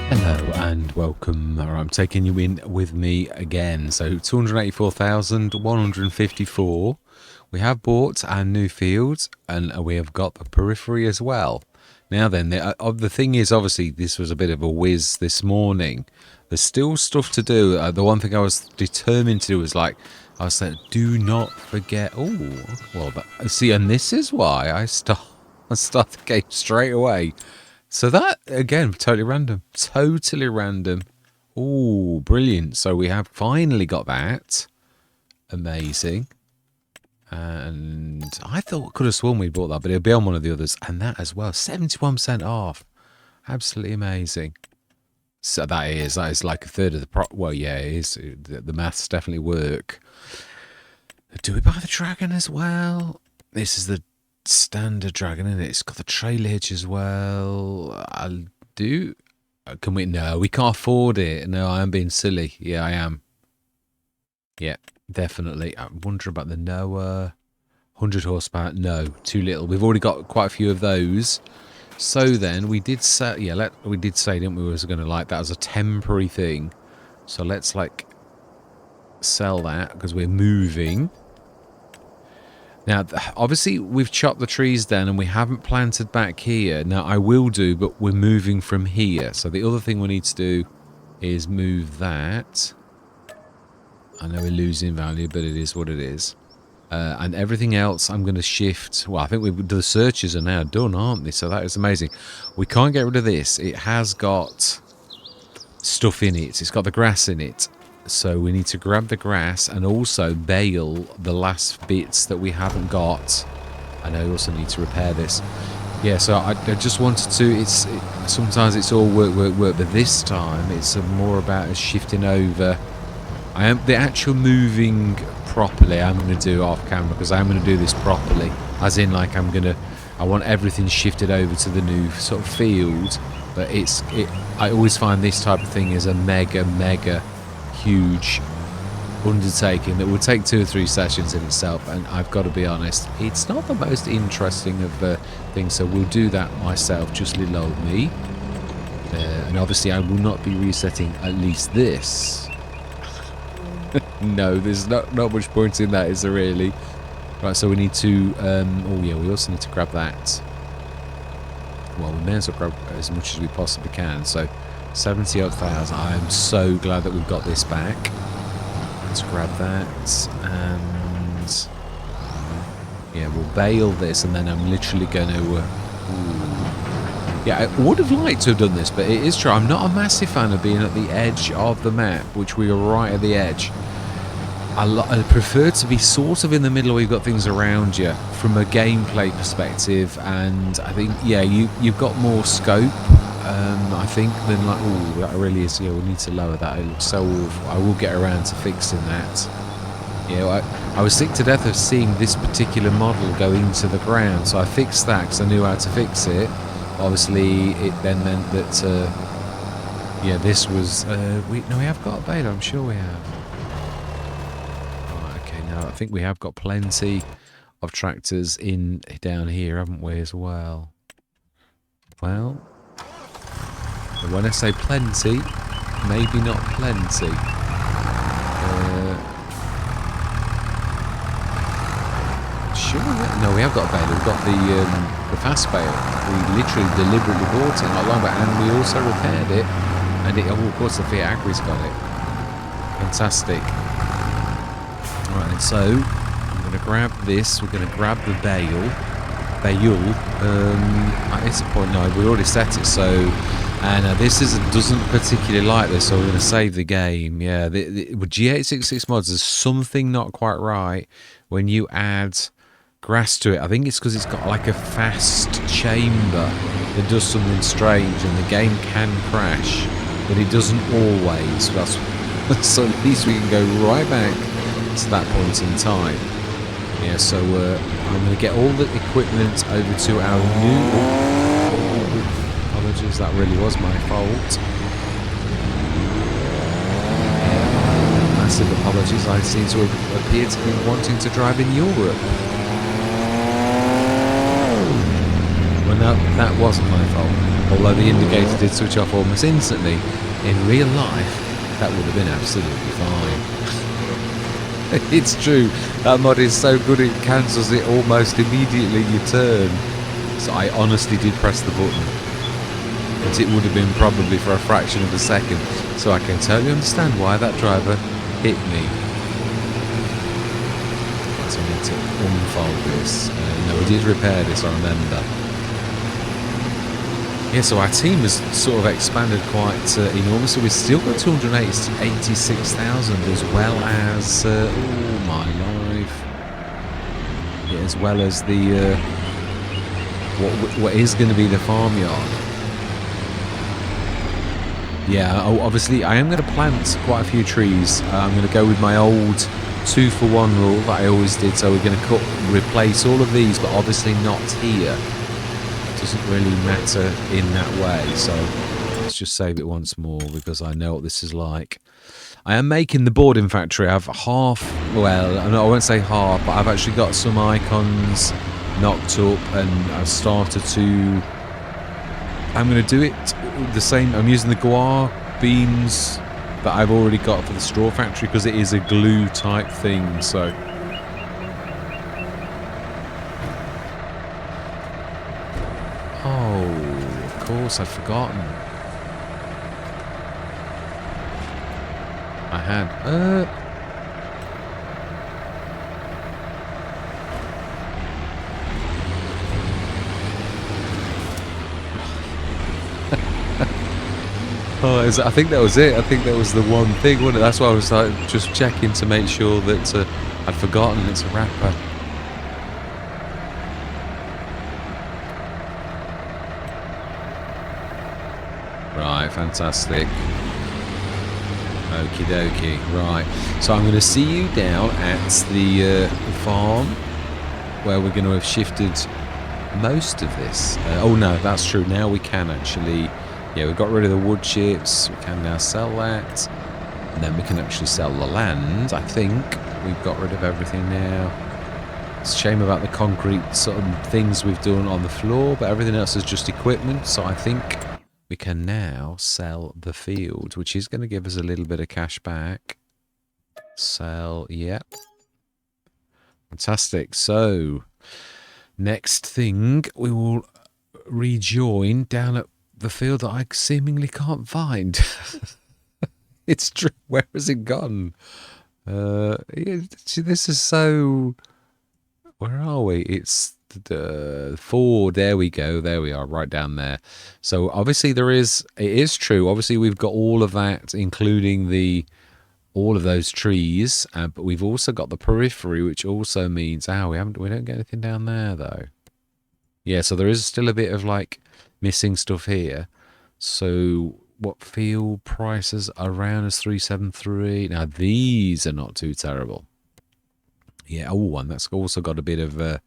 Hello and welcome. I'm taking you in with me again. So 284,154. We have bought our new fields and we have got the periphery as well. Now then, the thing is, obviously, this was a bit of a whiz this morning. There's still stuff to do. The one thing I was determined to do was I was saying, do not forget. Oh, well, see, and this is why I start the game straight away. So that, again, totally random. Totally random. Oh, brilliant. So we have finally got that. Amazing. And I could have sworn we bought that, but it'll be on one of the others. And that as well. 71% off. Absolutely amazing. So that is like a third of the well, yeah, it is. The maths definitely work. Do we buy the dragon as well? This is the standard dragon, isn't it? It's got the trailer hitch as well. I'll do. Can we? No, we can't afford it. No, I am being silly. Yeah, I am. Yeah, definitely. I wonder about the Noah. 100 horsepower. No, too little. We've already got quite a few of those. So then we did say, yeah, we did say, didn't we, we was going to that as a temporary thing. So let's sell that because we're moving. Now, obviously, we've chopped the trees down and we haven't planted back here. Now, I will do, but we're moving from here. So the other thing we need to do is move that. I know we're losing value, but it is what it is. And everything else, I'm going to shift. Well, I think the searches are now done, aren't they? So that is amazing. We can't get rid of this. It has got stuff in it. It's got the grass in it. So we need to grab the grass and also bale the last bits that we haven't got. And I also need to repair this. Yeah, so I just wanted to, sometimes it's all work, but this time it's more about us shifting over. The actual moving properly I'm going to do off camera, because I'm going to do this properly. As in, I want everything shifted over to the new sort of field. But I always find this type of thing is a mega huge undertaking that will take 2 or 3 sessions in itself, and I've got to be honest, it's not the most interesting of things, so we'll do that myself, just little old me. And obviously I will not be resetting at least this. No, there's not much point in that, is there really? Right, so we need to oh yeah, we also need to grab that. Well, we may as well grab as much as we possibly can. So 70,000. I'm so glad that we've got this back. Let's grab that, and yeah, we'll bale this, and then I'm literally going to. Yeah, I would have liked to have done this, but it is true. I'm not a massive fan of being at the edge of the map, which we are right at the edge. I prefer to be sort of in the middle where you've got things around you from a gameplay perspective, and I think, yeah, you've got more scope. I think then oh, that really is. Yeah, we need to lower that. It looks so awful. I will get around to fixing that. Yeah, I was sick to death of seeing this particular model go into the ground, so I fixed that because I knew how to fix it. Obviously, it then meant that yeah, this was we have got a beta. I'm sure we have. Right, okay, now I think we have got plenty of tractors in down here, haven't we, as well? Well. When I say plenty, maybe not plenty. Sure, no, we have got a baler. We've got the fast baler. We literally deliberately bought it not long back, and we also repaired it. And oh, of course, the Fiat Agri's got it. Fantastic. All right, so I'm going to grab this. We're going to grab the bale. It's a point. No, we already set it. So. And this doesn't particularly like this, so we're going to save the game. Yeah, with G866 mods, there's something not quite right when you add grass to it. I think it's because it's got like a fast chamber that does something strange, and the game can crash, but it doesn't always. So at least we can go right back to that point in time. Yeah, so I'm going to get all the equipment over to our new... Apologies, that really was my fault. Massive apologies. I seem to have appeared to be wanting to drive in Europe. Well, no, that wasn't my fault. Although the indicator did switch off almost instantly, in real life, that would have been absolutely fine. It's true, that mod is so good it cancels it almost immediately you turn. So I honestly did press the button. And it would have been probably for a fraction of a second. So I can totally understand why that driver hit me. So I need to unfold this. No, we did repair this, I remember. Yeah, so our team has sort of expanded quite enormously. We've still got 286,000 as well as... oh my life. Yeah, as well as the... what is going to be the farmyard. Yeah, obviously I am going to plant quite a few trees. I'm going to go with my old 2-for-1 rule that I always did. So we're going to replace all of these, but obviously not here. It doesn't really matter in that way. So let's just save it once more because I know what this is like. I am making the boarding factory. I've half, well, I won't say half, but I've actually got some icons knocked up and I've started to... I'm going to do it the same. I'm using the guar beams that I've already got for the straw factory because it is a glue type thing. So oh, of course I'd forgotten. I had oh, I think that was it. I think that was the one thing, wasn't it? That's why I was like just checking to make sure that I'd forgotten it's a wrapper. Right, fantastic. Okie dokie. Right, so I'm going to see you down at the farm where we're going to have shifted most of this. Oh no, that's true. Now we can actually... Yeah, we got rid of the wood chips. We can now sell that. And then we can actually sell the land. I think we've got rid of everything now. It's a shame about the concrete sort of things we've done on the floor, but everything else is just equipment. So I think we can now sell the field, which is going to give us a little bit of cash back. Sell, yep. Fantastic. So, next thing, we will rejoin down at the field that I seemingly can't find. It's true. Where has it gone? This is so... Where are we? It's the 4. There we go. There we are, right down there. So obviously it is true. Obviously we've got all of that, including all of those trees, but we've also got the periphery, which also means we don't get anything down there though. Yeah, so there is still a bit of like missing stuff here. So what field prices around is 373. Now these are not too terrible. Yeah, oh, and that's also got a bit of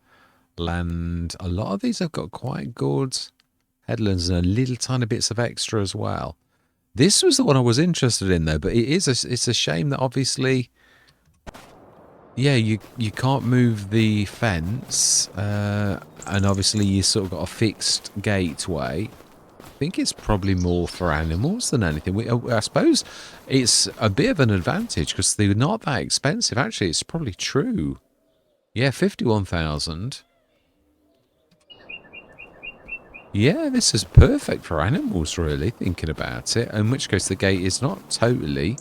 land. A lot of these have got quite good headlands and a little tiny bits of extra as well. This was the one I was interested in though, but it's a shame that obviously, yeah, you can't move the fence, and obviously you sort of got a fixed gateway. I think it's probably more for animals than anything. I suppose it's a bit of an advantage because they're not that expensive. Actually, it's probably true. Yeah, 51,000. Yeah, this is perfect for animals, really, thinking about it. In which case, the gate is not totally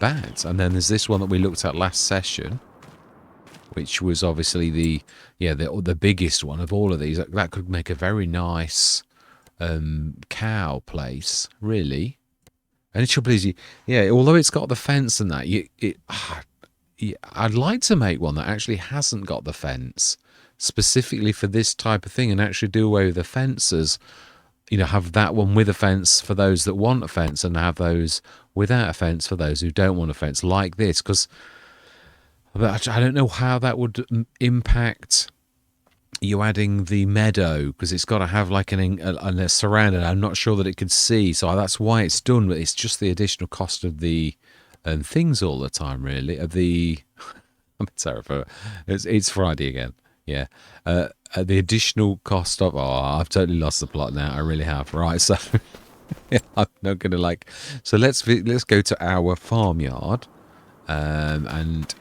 bad. And then there's this one that we looked at last session, which was obviously the biggest one of all of these. That could make a very nice cow place, really. And it should please you. Yeah, although it's got the fence and that, I'd like to make one that actually hasn't got the fence, specifically for this type of thing, and actually do away with the fences. You know, have that one with a fence for those that want a fence, and have those without a fence for those who don't want a fence, like this. Because I don't know how that would impact you adding the meadow, because it's got to have like a surrounding. I'm not sure that it could see, so that's why it's done. But it's just the additional cost of the things all the time, really. Of the I'm terrified. It's Friday again. Yeah. At the additional cost of, I've totally lost the plot now. I really have. Right. So yeah, I'm not gonna like. So let's go to our farmyard. And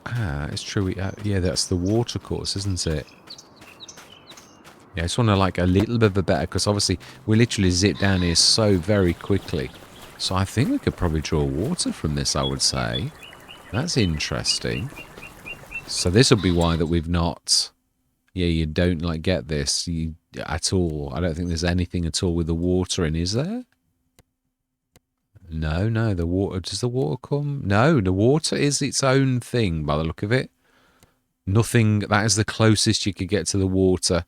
it's true. Yeah, that's the water course, isn't it? Yeah, I just want to like a little bit of a better, because obviously we literally zip down here so very quickly. So I think we could probably draw water from this, I would say. That's interesting. So this will be why that we've not... Yeah, you don't like get this at all. I don't think there's anything at all with the water in, is there? No, the water... Does the water come? No, the water is its own thing by the look of it. Nothing... That is the closest you could get to the water.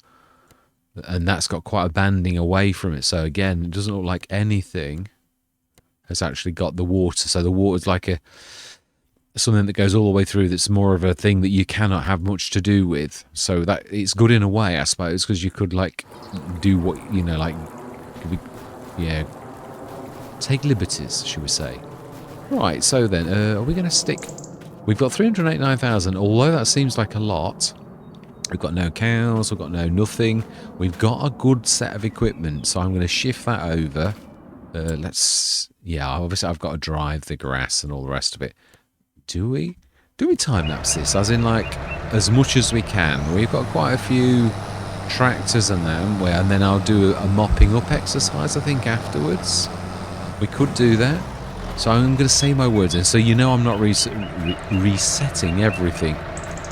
And that's got quite a banding away from it. So again, it doesn't look like anything has actually got the water. So the water's like something that goes all the way through, that's more of a thing that you cannot have much to do with. So that it's good in a way, I suppose, because you could like do what, you know, like, yeah, take liberties, should we say. Right, so then, are we going to stick... We've got 389,000, although that seems like a lot. We've got no cows, we've got no nothing. We've got a good set of equipment, so I'm going to shift that over. Yeah, obviously I've got to drive the grass and all the rest of it. Do we time-lapse this? As in, like, as much as we can. We've got quite a few tractors and that, haven't we? And then I'll do a mopping up exercise, I think, afterwards. We could do that. So I'm going to say my words in, so you know I'm not resetting everything.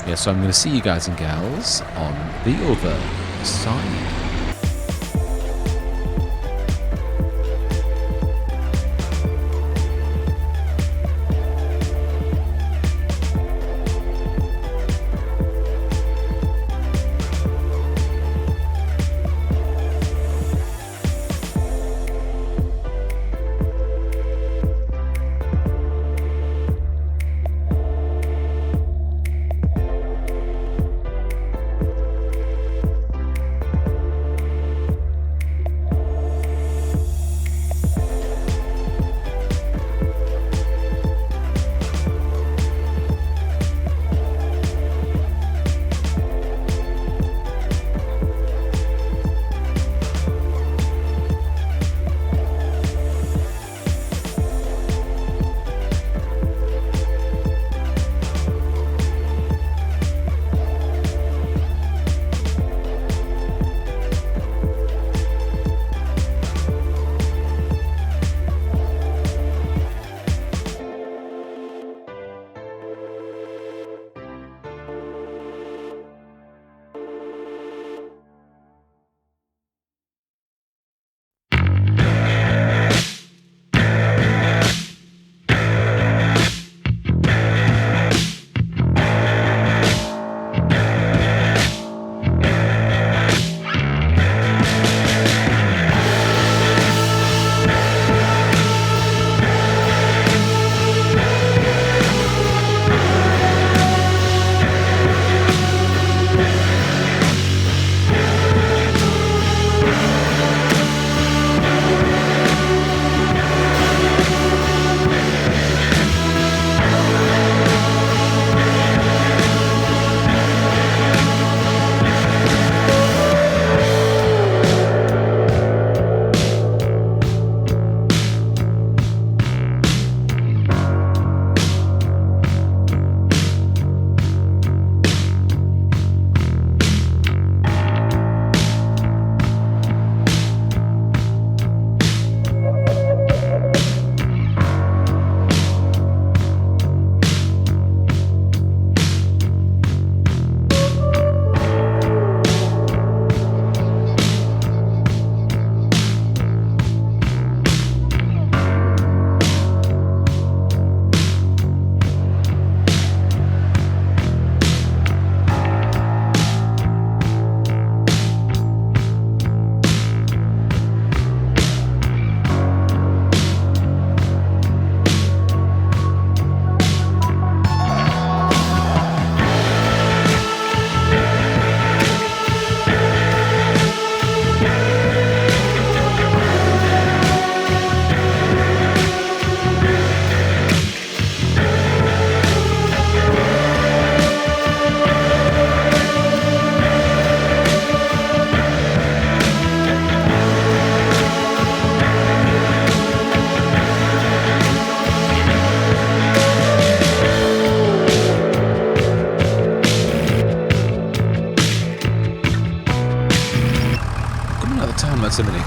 Yeah, so I'm going to see you guys and gals on the other side.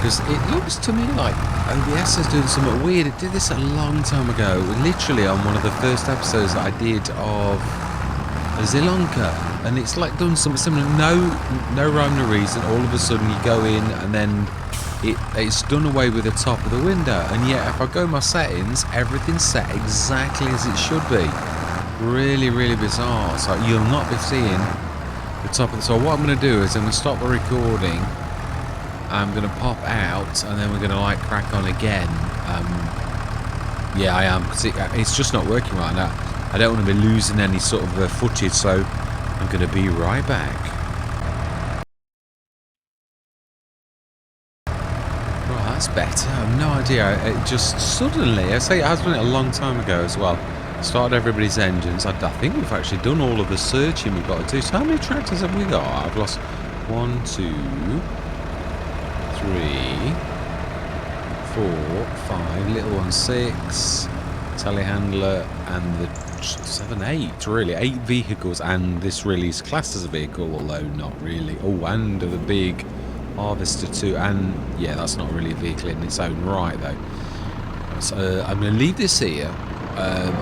because it looks to me like OBS is doing something weird. It did this a long time ago, literally on one of the first episodes that I did of Zilonka, and it's like done something similar. No rhyme, no reason. All of a sudden you go in and then it's done away with the top of the window, and yet if I go in my settings, everything's set exactly as it should be. Really, really bizarre. So you'll not be seeing the top of the... So what I'm going to do is I'm going to stop the recording. I'm going to pop out, and then we're going to like crack on again. Yeah, I am. It's just not working right now. I don't want to be losing any sort of footage, so I'm going to be right back. Right, that's better. I have no idea. It just suddenly, I say it has done it a long time ago as well. Started everybody's engines. I think we've actually done all of the searching we've got to do. So how many tractors have we got? I've lost 1, 2, 3, 4, 5, little one 6, telehandler, and the 7, 8, really 8 vehicles, and this really is classed as a vehicle, although not really. Oh, and the big harvester too, and yeah, that's not really a vehicle in its own right though. So I'm going to leave this here.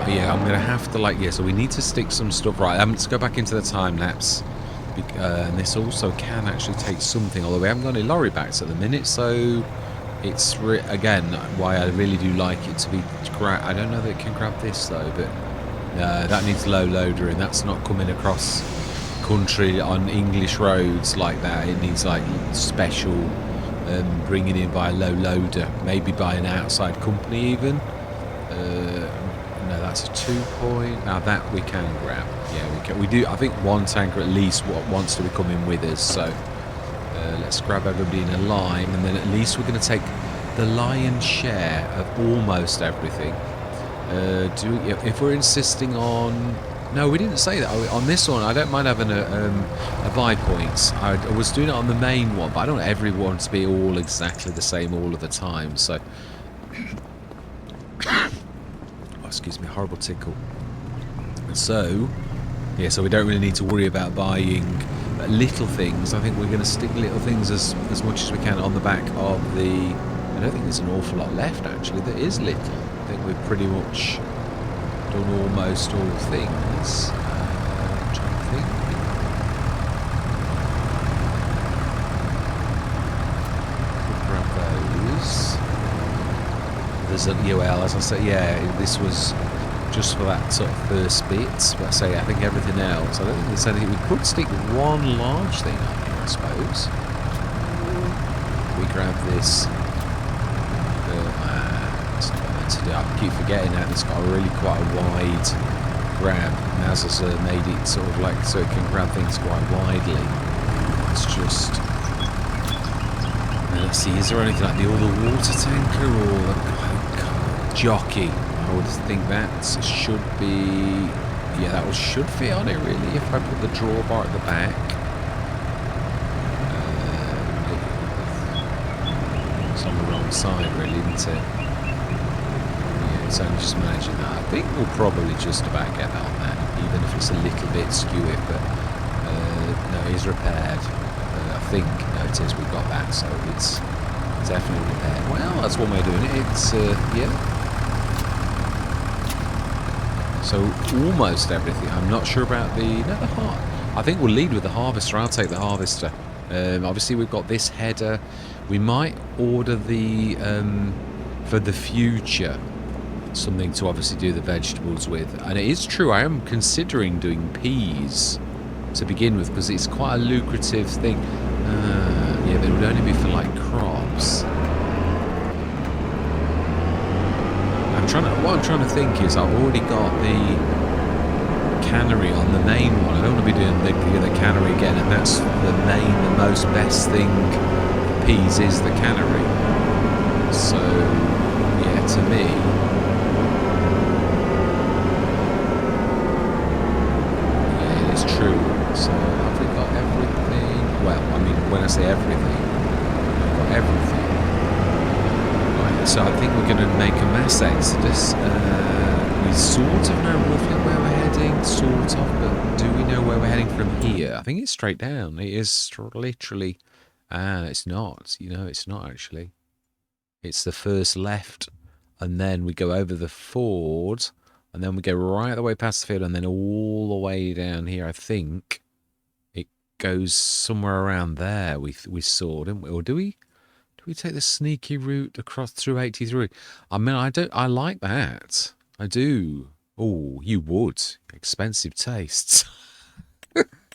Yeah, I'm going to have to like, yeah, so we need to stick some stuff right. Let's go back into the time lapse. And this also can actually take something, although we haven't got any lorry backs at the minute, so it's again why I really do like it to be I don't know that it can grab this though, but that needs low loader, and that's not coming across country on English roads like that. It needs like special bringing in by a low loader, maybe by an outside company even. No, that's a 2-point. Now that we can grab. Yeah, we can. We do. I think one tanker at least wants to be coming with us. So let's grab everybody in a line, and then at least we're going to take the lion's share of almost everything. If we're insisting on... No, we didn't say that. On this one, I don't mind having a buy points. I was doing it on the main one, but I don't want everyone to be all exactly the same all of the time. So... excuse me, horrible tickle. So, yeah, so we don't really need to worry about buying little things. I think we're going to stick little things as much as we can on the back of the... I don't think there's an awful lot left, actually. There is little. I think we've pretty much done almost all things. I'm trying to think. We'll grab those. There's a, well, as I said, yeah, this was just for that sort of first bit. But I say, I think everything else, I don't think there's anything. We could stick one large thing on here, I suppose. We grab this. It's not meant to do. I keep forgetting that it's got a really quite a wide grab. Naz has made it sort of like so it can grab things quite widely. It's just. Let's see, is there anything like the water tanker or the jockey? I would think that should be... Yeah, that should fit on it really if I put the drawbar at the back. It's on the wrong side really, isn't it? Yeah, it's only just managing that. I think we'll probably just about get that on that, even if it's a little bit skewy, but no, it is repaired. I think, no, it is, we've got that, so it's definitely repaired. Well, that's one way of doing it. It's, yeah. So, almost everything. I'm not sure about the I think we'll lead with the harvester. I'll take the harvester. Obviously, we've got this header. We might order the, for the future, something to obviously do the vegetables with. And it is true, I am considering doing peas to begin with, because it's quite a lucrative thing. Yeah, but it would only be for like crops. What I'm trying to think is I've already got the cannery on the main one. I don't want to be doing the cannery again, and that's the most best thing for peas is the cannery. So yeah, to me, yeah, it is true. So have we got everything? Well, I mean, when I say everything, we've got everything. Right, so I think we're going to make a mass exodus. We sort of know roughly where we're heading, sort of, but do we know where we're heading from here? I think it's straight down. It is literally... it's not. You know, it's not actually. It's the first left, and then we go over the ford, and then we go right the way past the field, and then all the way down here. I think it goes somewhere around there. We saw, didn't we? Or do we? Do we take the sneaky route across through 83? I mean, I like that. I do. Oh, you would. Expensive tastes.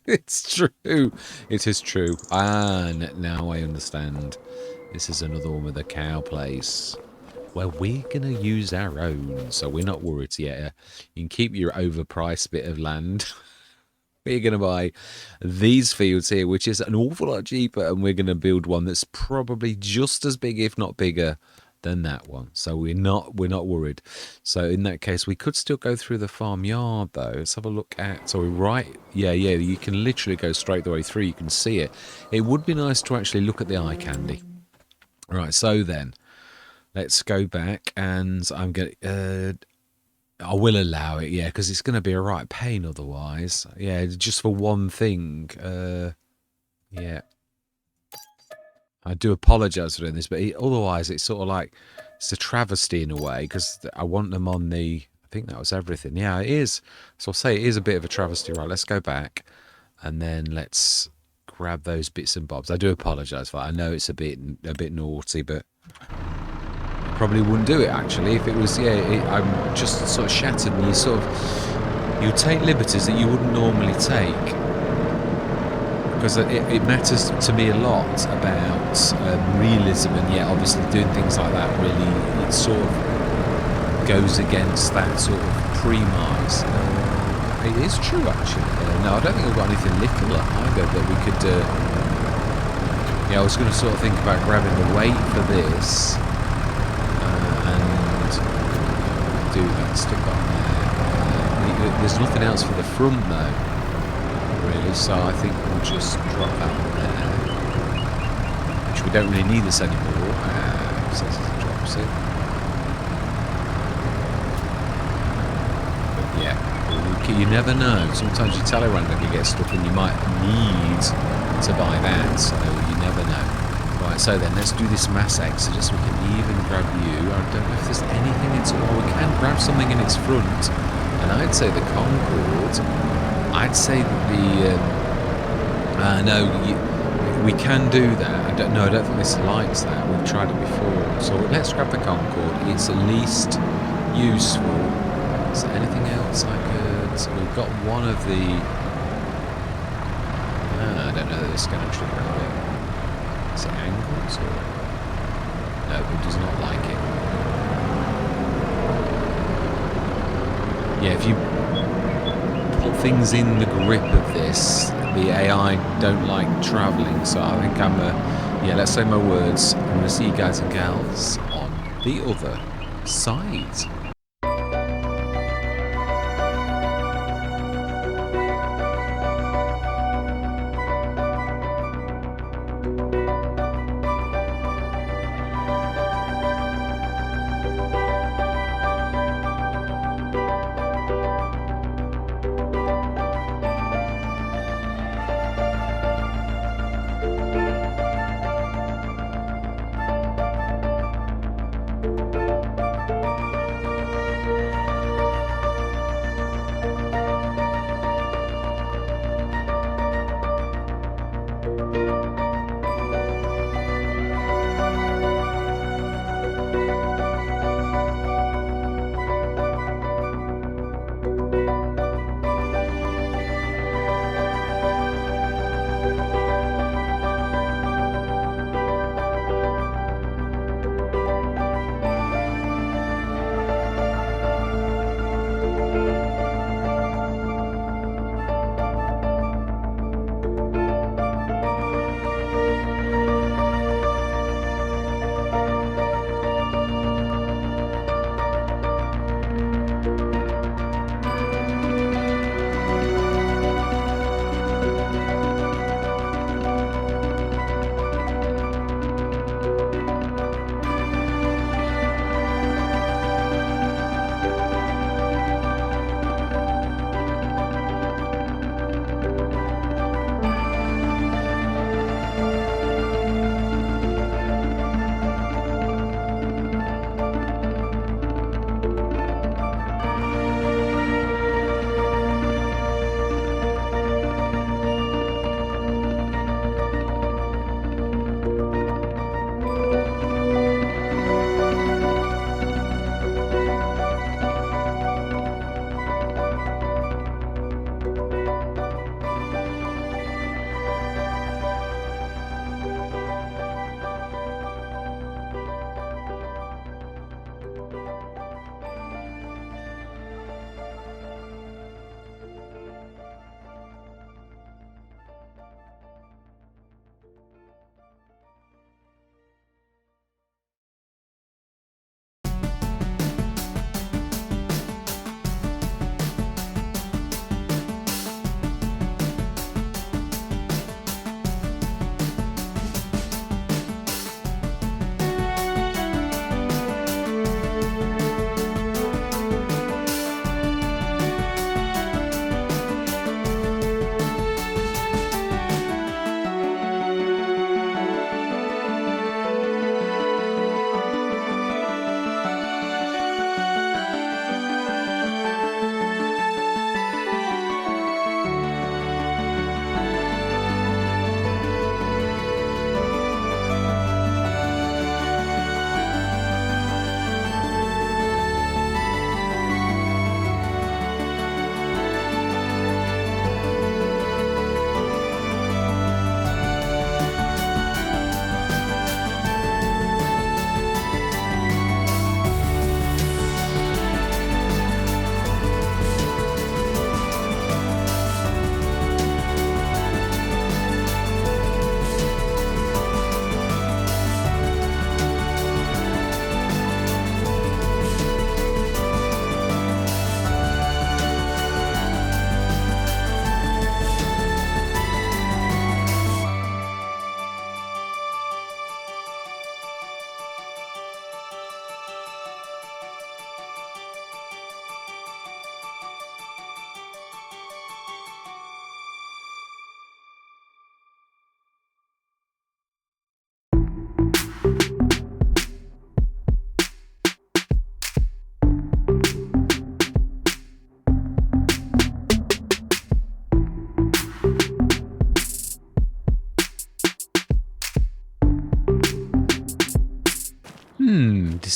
It's true. It is true. Now I understand. This is another one with a cow place. Well, we're going to use our own, so we're not worried yet. You can keep your overpriced bit of land. We're going to buy these fields here, which is an awful lot cheaper, and we're going to build one that's probably just as big, if not bigger, than that one. So we're not worried. So in that case, we could still go through the farmyard though. Let's have a look at. So we're right. Yeah. You can literally go straight the way through. You can see it. It would be nice to actually look at the eye candy. Right. So then, let's go back, and I'm going. I will allow it, yeah, because it's going to be a right pain otherwise. Yeah, just for one thing. Yeah. I do apologise for doing this, but otherwise it's sort of like, it's a travesty in a way, because I want them on the, I think that was everything. Yeah, it is. So I'll say it is a bit of a travesty. Right, let's go back, and then let's grab those bits and bobs. I do apologise for that. I know it's a bit naughty, but probably wouldn't do it actually if it was. Yeah, I'm just sort of shattered, and you take liberties that you wouldn't normally take, because it matters to me a lot about realism, and yet obviously doing things like that really, it sort of goes against that sort of premise. It is true actually. No, I don't think we've got anything little either that we could. Yeah, I was going to sort of think about grabbing the weight for this. Do that, stick on there. There's nothing else for the front though, really, so I think we'll just drop that on there, which we don't really need this anymore. So it drops it. But yeah, you never know. Sometimes your telerandomly can get stuck, and you might need to buy that, so you never know. Right, so then let's do this mass exodus. We can even grab you. I don't know if there's anything at all. We can grab something in its front, and I'd say the Concorde. I'd say that no, we can do that. I don't think this likes that. We've tried it before. So let's grab the Concorde. It's at least useful. Is there anything else I could? So we've got one of the. I don't know that this is going to trigger a bit. Is it angles or? No, it does not like it. Yeah, if you put things in the grip of this, the AI don't like travelling, so I think yeah, let's say my words. I'm going to see you guys and gals on the other side.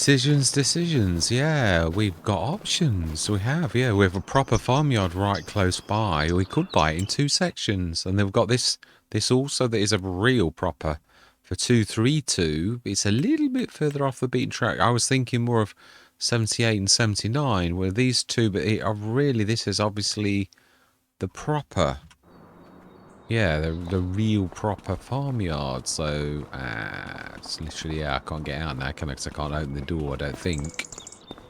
Decisions. Yeah, we've got options. We have a proper farmyard right close by. We could buy it in two sections, and they've got this also that is a real proper for 232. It's a little bit further off the beaten track. I was thinking more of 78 and 79, where these two, but this is obviously the proper. Yeah, the real proper farmyard. So, it's literally, I can't get out now, can I? 'Cause I can't open the door, I don't think.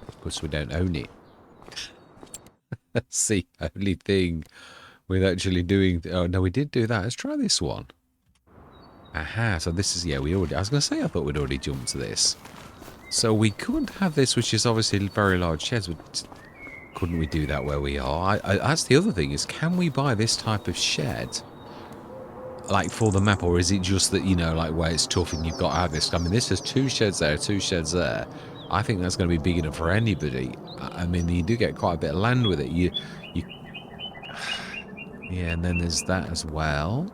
Because we don't own it. That's the only thing with actually doing... Oh, no, we did do that. Let's try this one. Aha, so this is... Yeah, we already... I was going to say I thought we'd already jumped to this. So we could have this, which is obviously very large sheds. But couldn't we do that where we are? That's the other thing, is can we buy this type of shed... like for the map, or is it just that, you know, like where it's tough and you've got to have this? I mean, this is 2 sheds there, 2 sheds there. I think that's going to be big enough for anybody. I mean, you do get quite a bit of land with it. You yeah, and then there's that as well,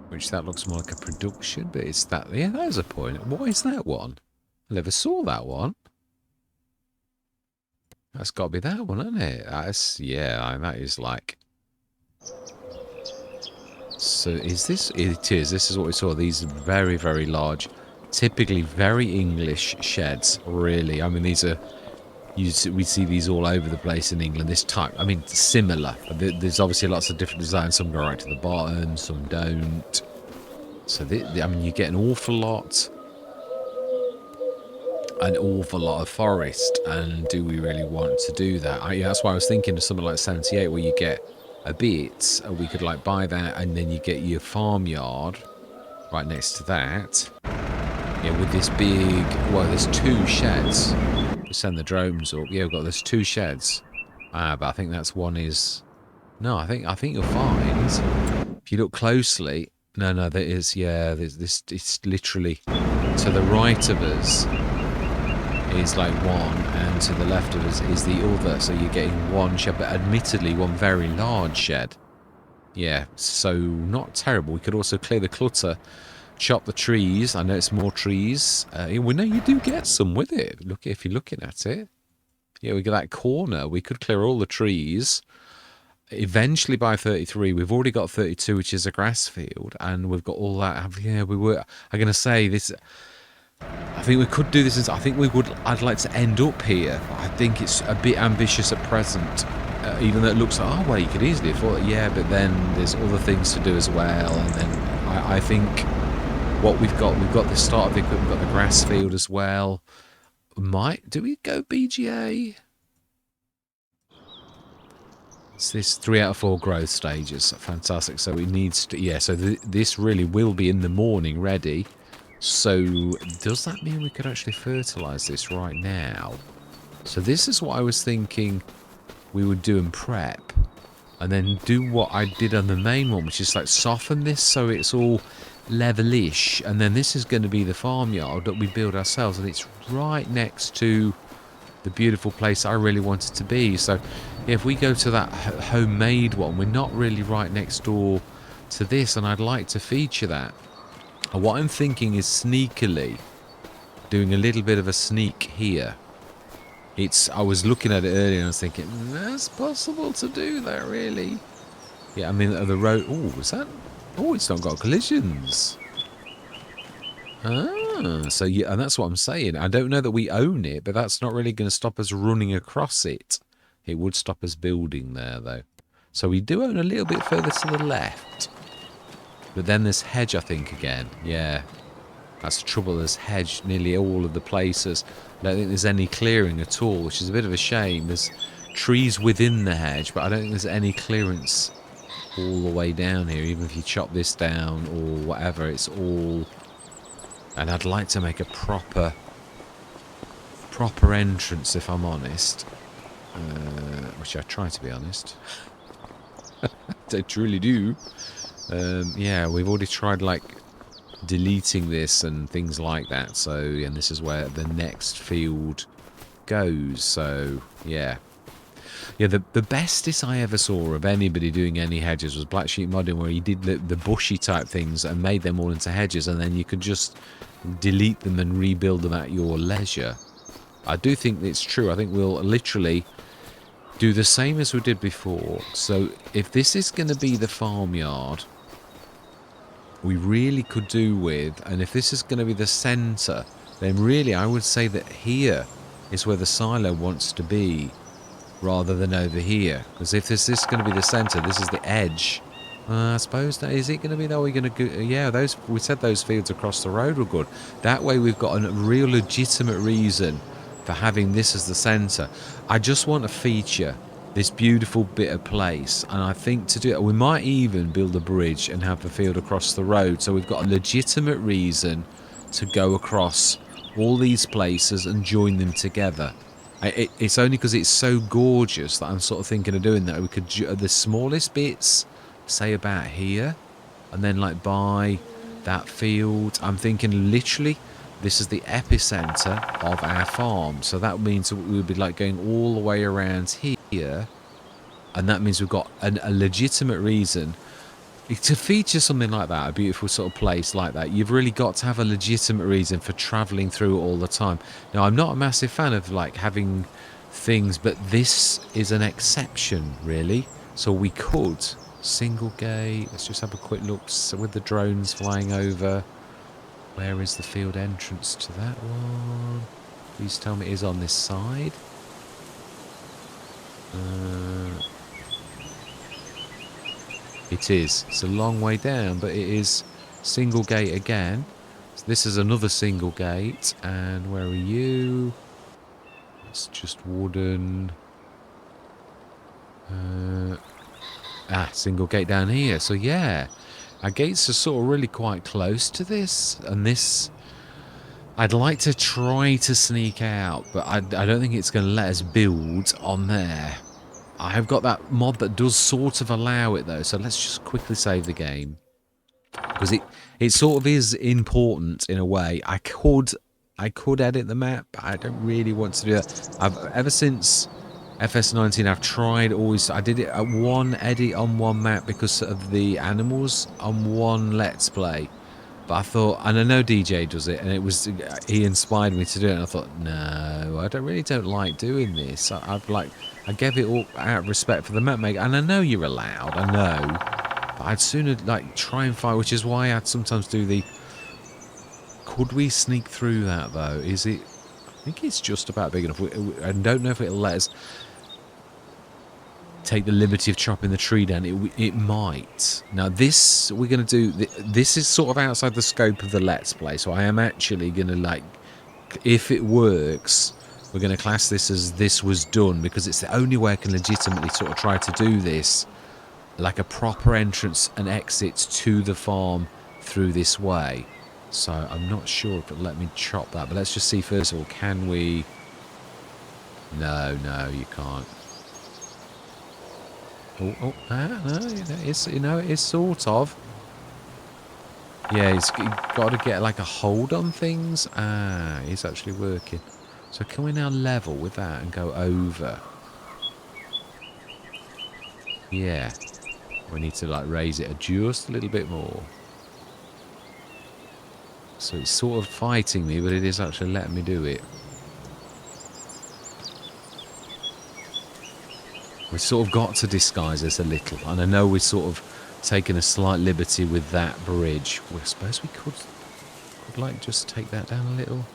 which that looks more like a production, but it's that. Yeah, that is a point. What is that one? I never saw that one. That's got to be that one, isn't it? That's, yeah, that is like... So is this... It is. This is what we saw. These very, very large, typically very English sheds, really. I mean, these are... we see these all over the place in England. This type, I mean, similar. There's obviously lots of different designs. Some go right to the bottom, some don't. So, I mean, you get an awful lot of forest. And do we really want to do that? That's why I was thinking of something like 78, where you get a bit. We could like buy that, and then you get your farmyard right next to that. Yeah, with this big. Well, there's 2 sheds. Send the drones up. Yeah, we've got there's 2 sheds. But I think that's one is... No, I think you'll find, if you look closely... No, there is, yeah, there's this... It's literally... To the right of us is like one, and to the left of us is the other. So you're getting one shed, but admittedly one very large shed. Yeah, so not terrible. We could also clear the clutter, chop the trees. I know it's more trees. We know you do get some with it. Look, if you're looking at it. Yeah, we get that corner. We could clear all the trees. Eventually by 33, we've already got 32, which is a grass field, and we've got all that. Yeah, I'm going to say this. I think we could do this. I think we would. I'd like to end up here. I think it's a bit ambitious at present. Even though it looks like, oh well, you could easily afford it. Yeah, but then there's other things to do as well. And then I think what we've got the start of the equipment, we've got the grass field as well. Do we go BGA? It's this 3 out of 4 growth stages. Fantastic. So it needs to, yeah. So this really will be in the morning ready. So does that mean we could actually fertilise this right now? So this is what I was thinking we would do and prep. And then do what I did on the main one, which is like soften this so it's all levelish. And then this is going to be the farmyard that we build ourselves. And it's right next to the beautiful place I really wanted to be. So yeah, if we go to that homemade one, we're not really right next door to this. And I'd like to feature that. What I'm thinking is sneakily doing a little bit of a sneak here. I was looking at it earlier and I was thinking, that's possible to do that, really. Yeah, I mean, the road... Oh, is that... Oh, it's not got collisions. Ah, so yeah, and that's what I'm saying. I don't know that we own it, but that's not really going to stop us running across it. It would stop us building there, though. So we do own a little bit further to the left. But then there's hedge, I think, again. Yeah. That's the trouble. There's hedge nearly all of the places. I don't think there's any clearing at all, which is a bit of a shame. There's trees within the hedge, but I don't think there's any clearance all the way down here. Even if you chop this down or whatever, it's all... And I'd like to make a proper entrance, if I'm honest. Which I try to be honest. I truly do. Yeah, we've already tried, like, deleting this and things like that. So, and this is where the next field goes. So, yeah. Yeah, the bestest I ever saw of anybody doing any hedges was Black Sheep Modding, where he did the bushy type things and made them all into hedges, and then you could just delete them and rebuild them at your leisure. I do think it's true. I think we'll literally do the same as we did before. So if this is going to be the farmyard, we really could do with, and if this is going to be the centre, then really I would say that here is where the silo wants to be, rather than over here. Because if this is going to be the centre, this is the edge. I suppose that is it going to be, though? We're going to go, yeah, those, we said those fields across the road were good. That way we've got a real legitimate reason for having this as the centre. I just want to feature this beautiful bit of place, and I think to do it, we might even build a bridge and have the field across the road, so we've got a legitimate reason to go across all these places and join them together. It's only because it's so gorgeous that I'm sort of thinking of doing that. We could the smallest bits, say about here, and then like by that field. I'm thinking literally this is the epicenter of our farm, so that means that we would be like going all the way around here, and that means we've got a legitimate reason to feature something like that, a beautiful sort of place like that. You've really got to have a legitimate reason for travelling through it all the time. Now, I'm not a massive fan of like having things, but this is an exception, really. So we could single gate. Let's just have a quick look. So with the drones flying over, where is the field entrance to that one? Please tell me it is on this side. It is. It's a long way down, but it is single gate again. So this is another single gate. And where are you? It's just wooden. Single gate down here. So yeah, our gates are sort of really quite close to this. And this, I'd like to try to sneak out, but I don't think it's going to let us build on there. I have got that mod that does sort of allow it, though, so let's just quickly save the game. Because it sort of is important in a way. I could edit the map, but I don't really want to do that. Ever since FS19, I've tried always... I did it at one edit on one map because of the animals on one Let's Play. But I thought, and I know DJ does it, and he inspired me to do it, and I thought, no, I don't like doing this. I gave it all out of respect for the map maker, and I know you're allowed, I know, but I'd sooner like try and find, which is why I'd sometimes do the Could we sneak through that, though? Is it... I think it's just about big enough. I don't know if it'll let us take the liberty of chopping the tree down. It might. Now, this we're going to do... This is sort of outside the scope of the Let's Play, so I am actually going to, like... If it works, we're going to class this as this was done, because it's the only way I can legitimately sort of try to do this, like a proper entrance and exit to the farm through this way. So I'm not sure if it'll let me chop that, but let's just see first of all, can we... No, you can't. No, it's sort of. Yeah, it's got to get like a hold on things. It's actually working. So can we now level with that and go over? Yeah. We need to like raise it just a little bit more. So it's sort of fighting me, but it is actually letting me do it. We've sort of got to disguise this a little. And I know we're sort of taking a slight liberty with that bridge. Well, I suppose we could like just take that down a little.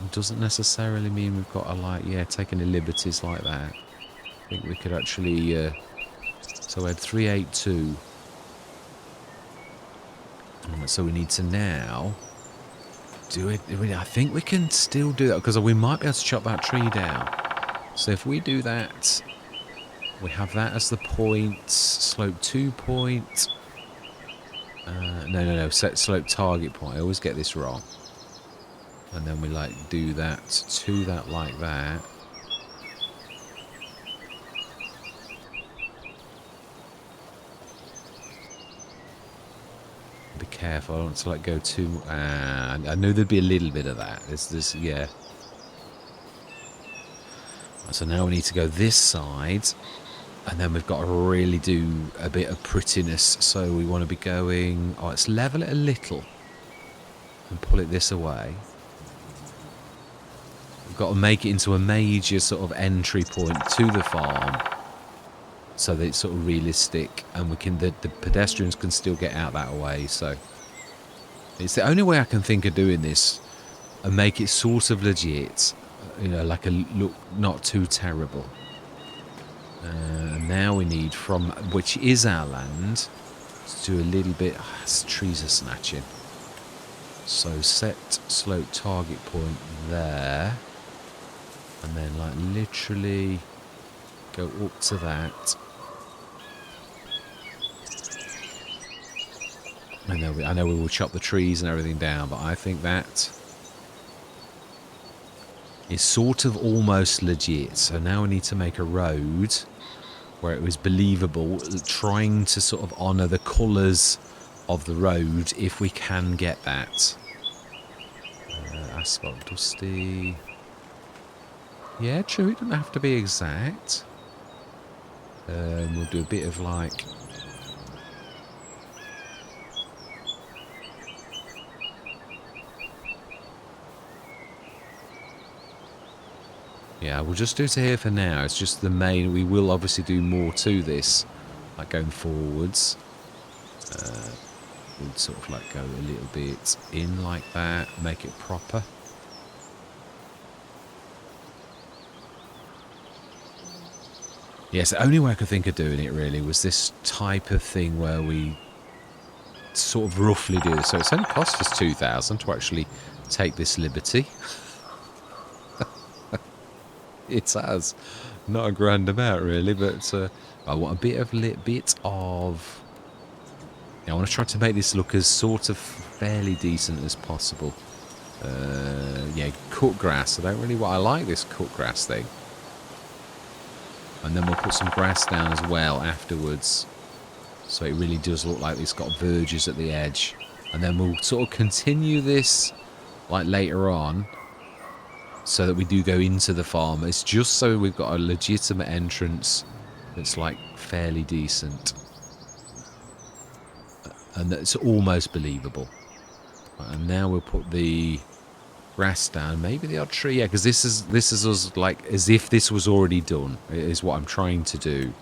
It doesn't necessarily mean we've got to like, yeah, take any liberties like that. I think we could actually, so we had 382. So we need to now do it. I think we can still do that because we might be able to chop that tree down. So if we do that, we have that as the point, slope 2 point. No, set slope target point. I always get this wrong. And then we like do that to that like that. Be careful, I don't want to like go too... I know there'd be a little bit of that. There's yeah. So now we need to go this side. And then we've got to really do a bit of prettiness. So we want to be going... Oh, let's level it a little. And pull it this away. We've got to make it into a major sort of entry point to the farm. So that it's sort of realistic. And we can the pedestrians can still get out that way. So it's the only way I can think of doing this. And make it sort of legit. You know, like a look not too terrible. Now we need from, which is our land, to do a little bit, trees are snatching. So set slope target point there. And then like literally go up to that. I know we will chop the trees and everything down, but I think that is sort of almost legit. So now we need to make a road where it was believable, trying to sort of honour the colours of the road if we can get that. Asphalt dusty. Yeah, true, it doesn't have to be exact. We'll do a bit of like... Yeah, we'll just do it here for now. It's just the main... We will obviously do more to this, like going forwards. We'll sort of like go a little bit in like that, make it proper. Yes, the only way I could think of doing it really was this type of thing where we sort of roughly do this. So it's only cost us 2,000 to actually take this liberty. It has not a grand amount really, but I want a bit of I want to try to make this look as sort of fairly decent as possible. Yeah, cut grass. I like this cut grass thing. And then we'll put some grass down as well afterwards, so it really does look like it's got verges at the edge. And then we'll sort of continue this like later on, so that we do go into the farm. It's just so we've got a legitimate entrance that's like fairly decent. And that's almost believable. And now we'll put the grass down. Maybe the odd tree. Yeah, because this is us like as if this was already done. Is what I'm trying to do.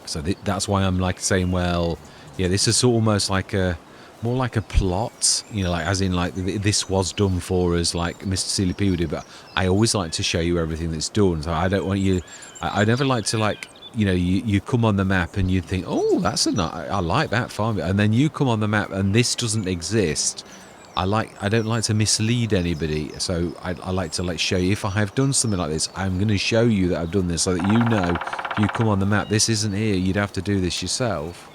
So that's why I'm like saying, well, yeah, this is almost like a more like a plot, you know, like as in like this was done for us, like Mr. Sealy P would do. But I always like to show you everything that's done. So I don't want you. I never like to like. You know, you come on the map and you think, oh, that's I like that farm, and then you come on the map and this doesn't exist. I don't like to mislead anybody, so I like to like show you if I have done something like this. I'm going to show you that I've done this so that you know if you come on the map, this isn't here. You'd have to do this yourself.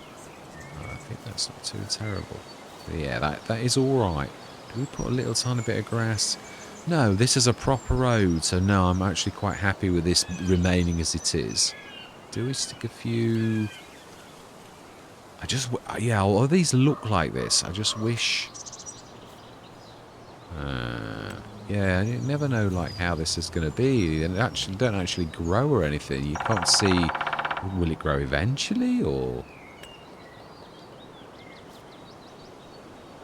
I think that's not too terrible. But yeah, that is all right. Do we put a little tiny bit of grass? No, this is a proper road, so no, I'm actually quite happy with this remaining as it is. Do we stick a few? Yeah, all these look like this. I just wish. Yeah, you never know like how this is going to be, and actually don't actually grow or anything. You can't see. Will it grow eventually, or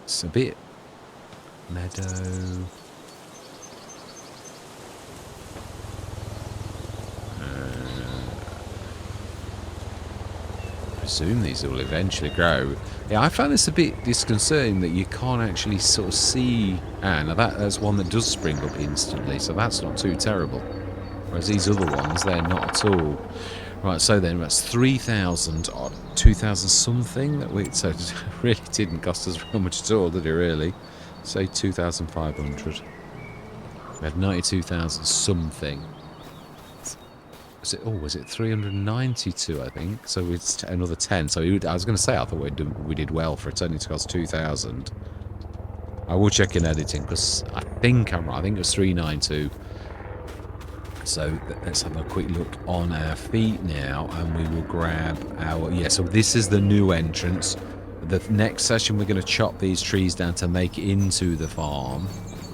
it's a bit meadow. I presume these will eventually grow. Yeah, I found this a bit disconcerting that you can't actually sort of see. Now that's one that does spring up instantly, so that's not too terrible. Whereas these other ones, they're not at all. Right, so then that's 3,000 or 2,000 something. So it really didn't cost us very much at all, did it really? Say 2,500. We had 92,000 something. Was it 392, I think? So it's another 10. So I was going to say, I thought we did well for it only to cost 2,000. I will check in editing, because I think I'm right. I think it was 392. So let's have a quick look on our feet now, and we will grab our... Yeah, so this is the new entrance. The next session, we're going to chop these trees down to make it into the farm.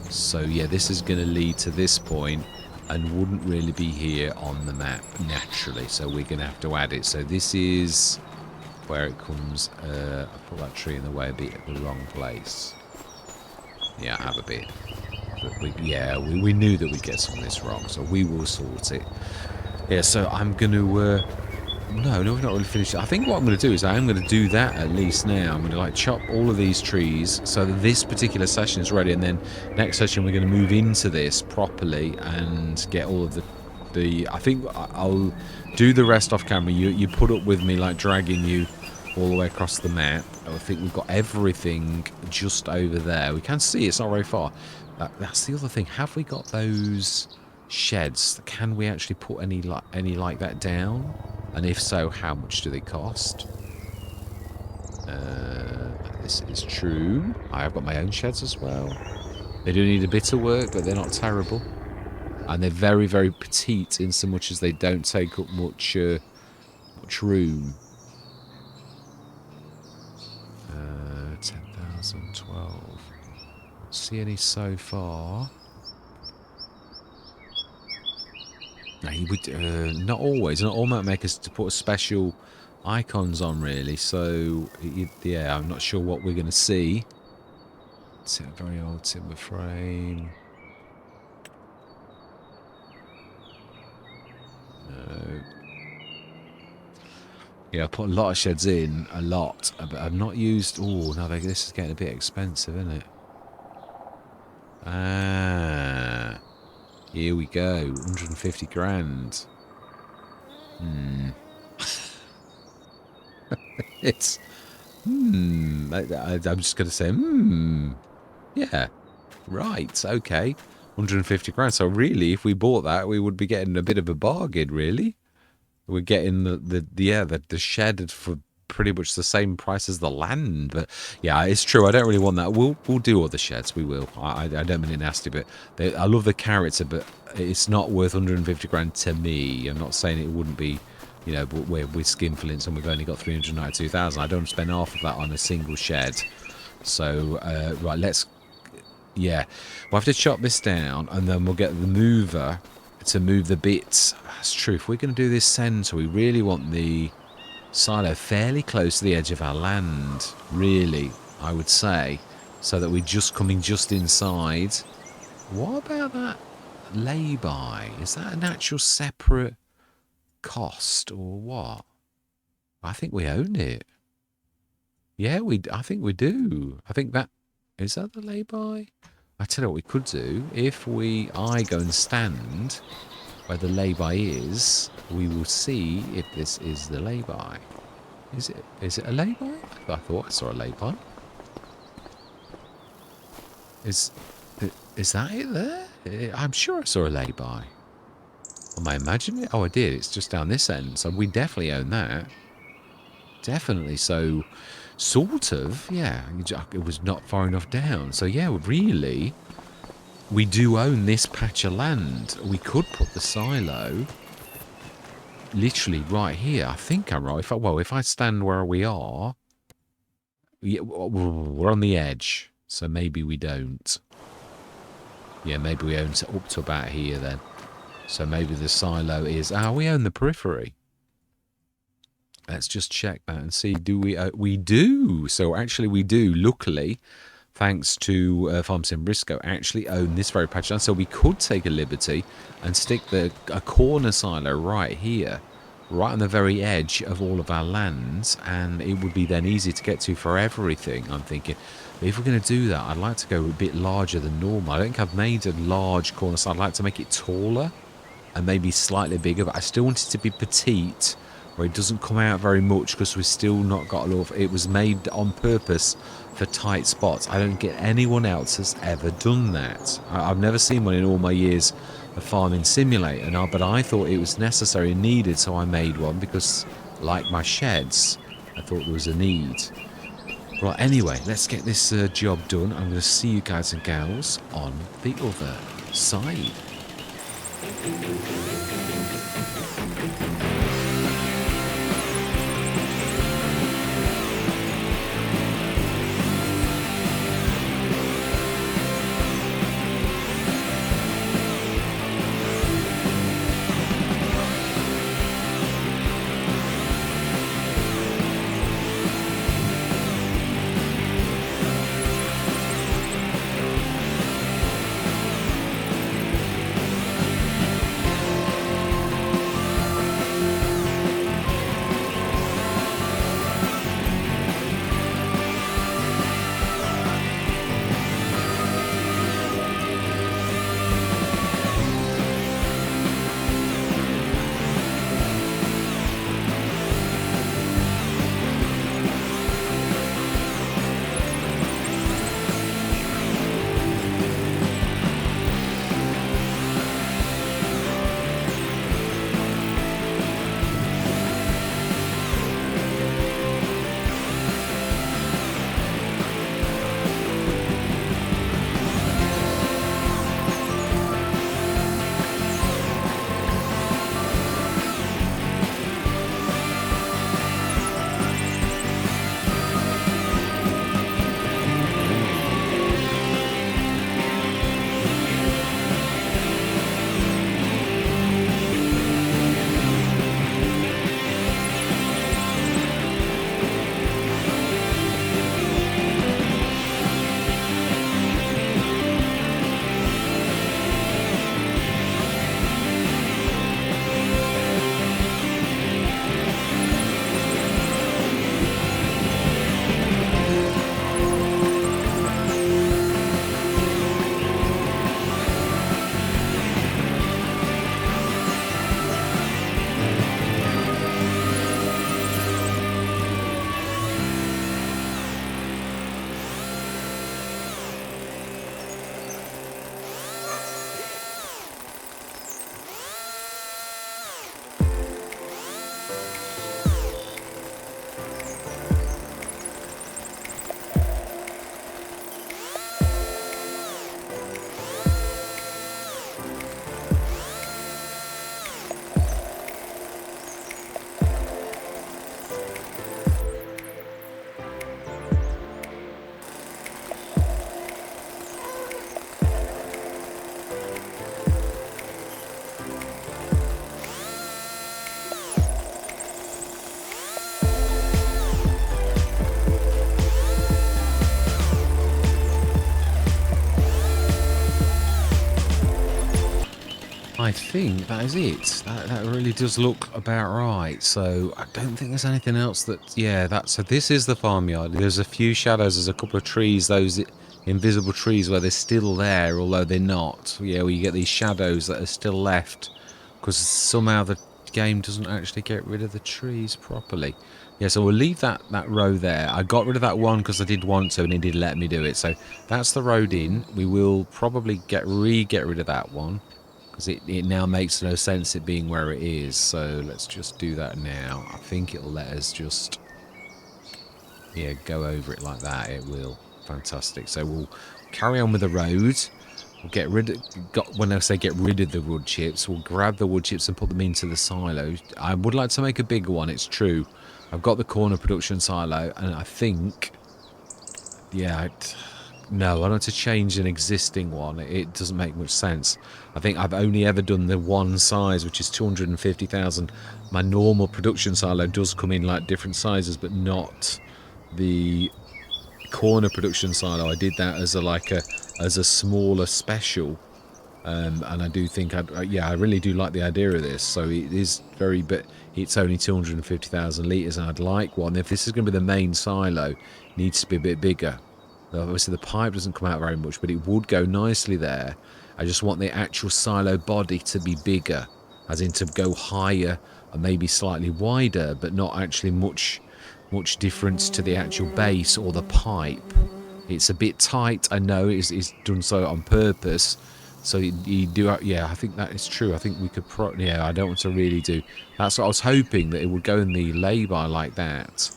So yeah, this is going to lead to this point, and wouldn't really be here on the map naturally, so we're going to have to add it. So this is where it comes. I put that tree in the way a bit at the wrong place. Yeah, I have a bit. But we knew that we'd get some of this wrong, so we will sort it. Yeah, so I'm going to... No, we're not really finished. I think what I'm going to do is I am going to do that at least now. I'm going to like chop all of these trees so that this particular session is ready, and then next session we're going to move into this properly and get all of the I think I'll do the rest off camera. You put up with me like dragging you all the way across the map. I think we've got everything just over there. We can see it's not very far. That's the other thing. Have we got those sheds? Can we actually put any like that down? And if so, how much do they cost? This is true. I have got my own sheds as well. They do need a bit of work, but they're not terrible. And they're very, very petite in so much as they don't take up much room. 10,000, 12. See any so far? No, he would not always. Not all map makers to put special icons on, really. So yeah, I'm not sure what we're going to see. It's a very old timber frame. No. Yeah, I put a lot of sheds in, a lot, but I've not used. Oh no, this is getting a bit expensive, isn't it? Ah. Here we go, 150 grand. It's, I'm just going to say, yeah, right, okay, 150 grand. So really, if we bought that, we would be getting a bit of a bargain, really. We're getting the shed for pretty much the same price as the land. But yeah, it's true. I don't really want that. We'll do other sheds. We will. I don't mean it nasty, but I love the character, but it's not worth 150 grand to me. I'm not saying it wouldn't be, you know, but we're skinflints and we've only got 392,000. I don't spend half of that on a single shed. So right, yeah, we'll have to chop this down, and then we'll get the mover to move the bits. That's true. If we're going to do this centre, we really want the silo fairly close to the edge of our land, really, I would say, so that we're just coming just inside. What about that lay-by? Is that an actual separate cost or what? I think we own it. Yeah, I think we do. I think that is that the lay-by. I tell you what we could do. If I go and stand where the lay-by is, we will see if this is the lay-by. Is it? Is it a lay-by? I thought I saw a lay-by. Is that it there? I'm sure I saw a lay-by. Am I imagining it? Oh, I did. It's just down this end. So we definitely own that. Definitely. So, sort of, yeah. It was not far enough down. So, yeah, really, we do own this patch of land. We could put the silo literally right here. I think I'm right. If I stand where we are, yeah, we're on the edge. So maybe we don't. Yeah, maybe we own up to about here then. So maybe the silo is... we own the periphery. Let's just check that and see. Do we? We do. So actually we do. Luckily, thanks to Farm Sim Brisco, actually own this very patch. So we could take a liberty and stick a corner silo right here, right on the very edge of all of our lands, and it would be then easy to get to for everything. I'm thinking, if we're going to do that, I'd like to go a bit larger than normal. I don't think I've made a large corner silo. I'd like to make it taller and maybe slightly bigger, but I still want it to be petite, where it doesn't come out very much, because we've still not got a lot of... It was made on purpose for tight spots. I don't get anyone else has ever done that. I've never seen one in all my years of farming simulator, but I thought it was necessary and needed, so I made one, because like my sheds, I thought there was a need. Right, anyway, let's get this job done. I'm going to see you guys and gals on the other side. I think that is it. That really does look about right. So I don't think there's anything else that... Yeah, so this is the farmyard. There's a few shadows. There's a couple of trees, those invisible trees where they're still there, although they're not. Yeah, where you get these shadows that are still left. Because somehow the game doesn't actually get rid of the trees properly. Yeah, so we'll leave that row there. I got rid of that one because I did want to, and it did let me do it. So that's the road in. We will probably get rid of that one. Because it now makes no sense it being where it is. So let's just do that now. I think it'll let us just, yeah, go over it like that. It will. Fantastic. So we'll carry on with the road. We'll get rid of, when I say get rid of the wood chips, we'll grab the wood chips and put them into the silo. I would like to make a bigger one, it's true. I've got the corner production silo, and I think, yeah, no, I want to change an existing one. It doesn't make much sense. I think I've only ever done the one size, which is 250,000. My normal production silo does come in like different sizes, but not the corner production silo. I did that as a smaller special, and I do think I really do like the idea of this. So it is but it's only 250,000 litres, and I'd like one. If this is going to be the main silo, it needs to be a bit bigger. Obviously the pipe doesn't come out very much, but it would go nicely there. I just want the actual silo body to be bigger, as in to go higher and maybe slightly wider, but not actually much difference to the actual base or the pipe. It's a bit tight, I know it's done so on purpose. So you do, yeah, I think that is true. I think we could, yeah, I don't want to really do. That's what I was hoping, that it would go in the lay-by like that.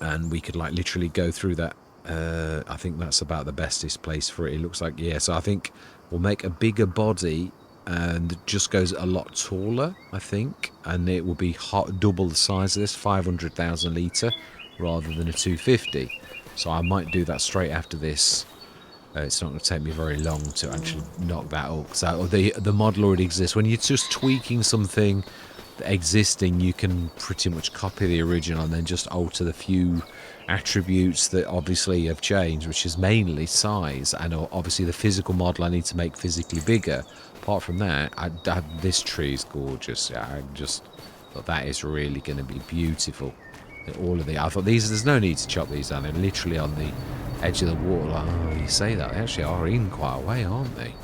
And we could like literally go through that. I think that's about the bestest place for it. It looks like, yeah. So I think we'll make a bigger body and just goes a lot taller, I think. And it will be double the size of this, 500,000 litre rather than a 250. So I might do that straight after this. It's not going to take me very long to actually knock that up. So the model already exists. When you're just tweaking something existing, you can pretty much copy the original and then just alter the few attributes that obviously have changed, which is mainly size and obviously the physical model I need to make physically bigger. Apart from that, this tree is gorgeous. I just thought that is really going to be beautiful. All of I thought there's no need to chop these down. They're literally on the edge of the water. Like, oh, you say that, they actually are in quite a way, aren't they?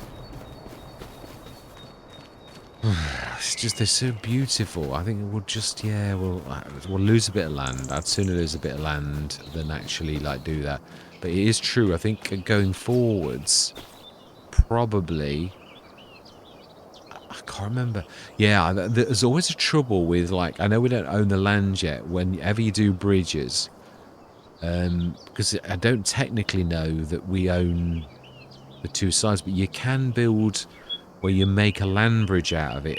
It's just, they're so beautiful. I think we'll just, yeah, we'll lose a bit of land. I'd sooner lose a bit of land than actually like do that. But it is true. I think going forwards, probably, I can't remember. Yeah, there's always a trouble with, like, I know we don't own the land yet. Whenever you do bridges, because I don't technically know that we own the two sides, but you can build where you make a land bridge out of it.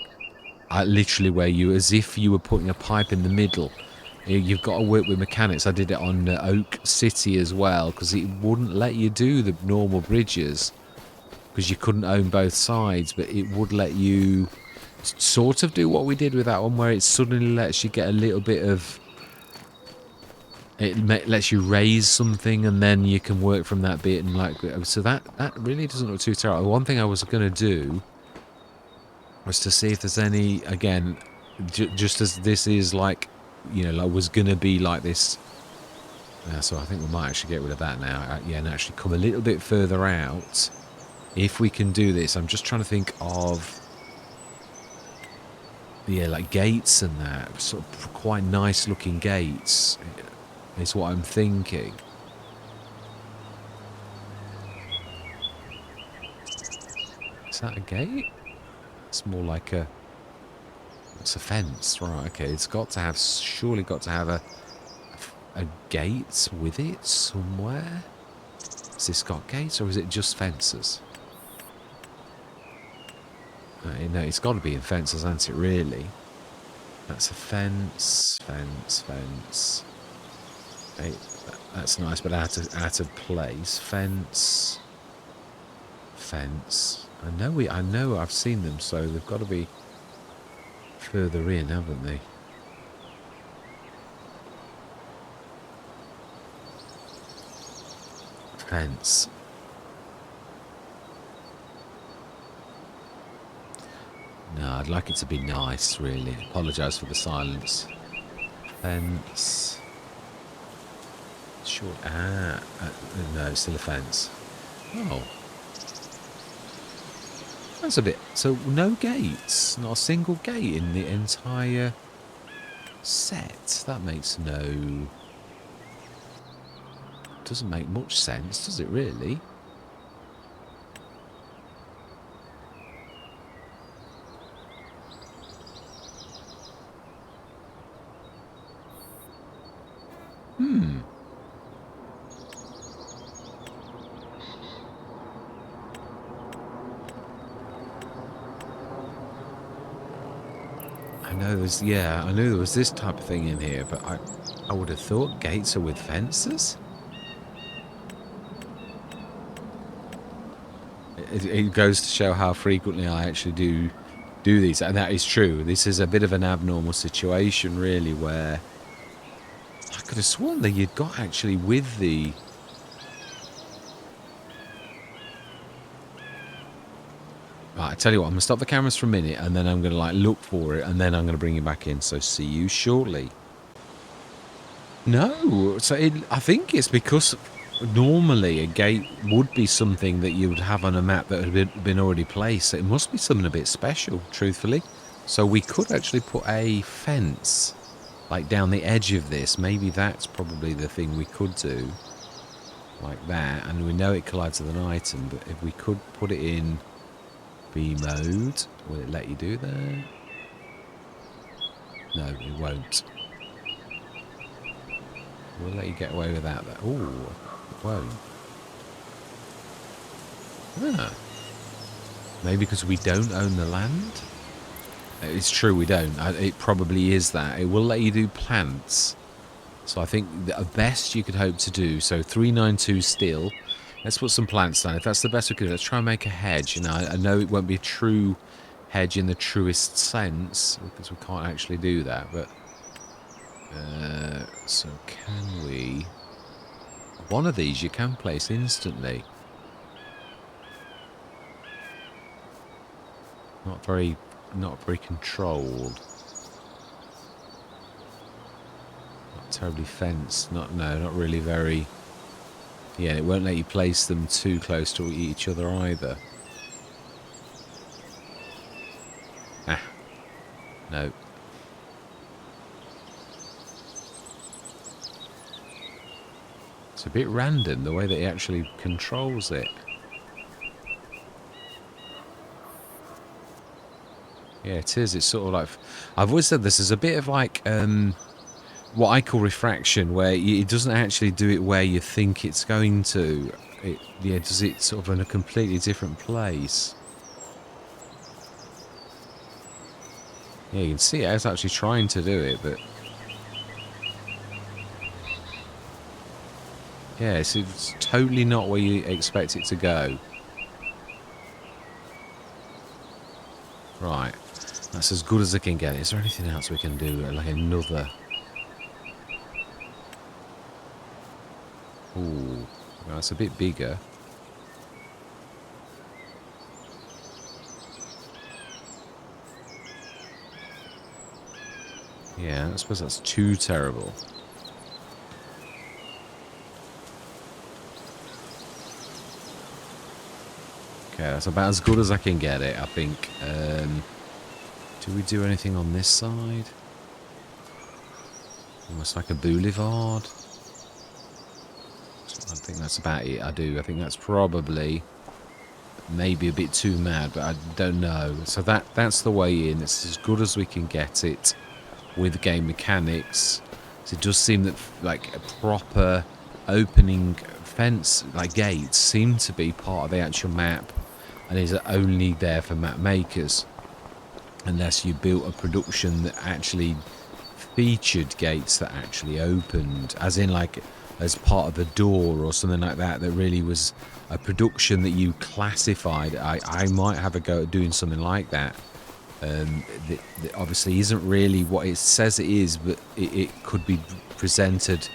Literally where as if you were putting a pipe in the middle. You've got to work with mechanics. I did it on Oak City as well, because it wouldn't let you do the normal bridges because you couldn't own both sides, but it would let you sort of do what we did with that one, where it suddenly lets you get a little bit of, it lets you raise something and then you can work from that bit, and like, so that really doesn't look too terrible. One thing I was going to do was to see if there's any, again, just as this is like, you know, like was going to be like this. So I think we might actually get rid of that now. Yeah, and actually come a little bit further out. If we can do this, I'm just trying to think of, yeah, like gates and that, sort of quite nice looking gates is what I'm thinking. Is that a gate? It's more like it's a fence, right? Okay, it's got to have, surely got to have a gate with it somewhere. Has this got gates or is it just fences? No, it's got to be in fences, hasn't it, really? That's a fence, fence. Hey, that's nice, but out of place. Fence. I know I've seen them, so they've got to be further in, haven't they? Fence. I'd like it to be nice, really. Apologise for the silence. Fence. Short. No, it's still a fence. Oh. That's a bit... So, no gates. Not a single gate in the entire set. That makes no... Doesn't make much sense, does it really? I know there's... Yeah, I knew there was this type of thing in here, but I would have thought gates are with fences. It goes to show how frequently I actually do these, and that is true. This is a bit of an abnormal situation, really, where I could have sworn that you'd got actually with the... Right, I tell you what, I'm going to stop the cameras for a minute, and then I'm going to like look for it, and then I'm going to bring you back in. So see you shortly. No, so I think it's because normally a gate would be something that you would have on a map that had been already placed. So it must be something a bit special, truthfully. So we could actually put a fence like down the edge of this. Maybe that's probably the thing we could do, like that. And we know it collides with an item, but if we could put it in B mode, will it let you do that? No, it won't. We'll let you get away without that. Oh, it won't. Ah. Maybe because we don't own the land? It's true, we don't. It probably is that. It will let you do plants. So I think the best you could hope to do, so 392 still. Let's put some plants down. If that's the best we could do, let's try and make a hedge. You know, I know it won't be a true hedge in the truest sense, because we can't actually do that, but... so can we... One of these you can place instantly. Not very controlled. Not terribly fenced. Not really very... Yeah, it won't let you place them too close to each other either. Ah. No. It's a bit random, the way that he actually controls it. Yeah, it is. It's sort of like... I've always said this is a bit of like... what I call refraction, where it doesn't actually do it where you think it's going to. It does it sort of in a completely different place. Yeah, you can see it's actually trying to do it, but... Yeah, it's totally not where you expect it to go. Right. That's as good as I can get. Is there anything else we can do? Like another... Ooh, well, that's a bit bigger. Yeah, I suppose that's too terrible. Okay, that's about as good as I can get it, I think. Do we do anything on this side? Almost like a boulevard. I think that's about it. I think that's probably maybe a bit too mad, but I don't know. So that's the way in. It's as good as we can get it with game mechanics. So it does seem that like a proper opening fence, like gates, seem to be part of the actual map and is only there for map makers. Unless you built a production that actually featured gates that actually opened, as in like as part of the door or something like that, that really was a production that you classified. I might have a go at doing something like that. That obviously isn't really what it says it is, but it could be presented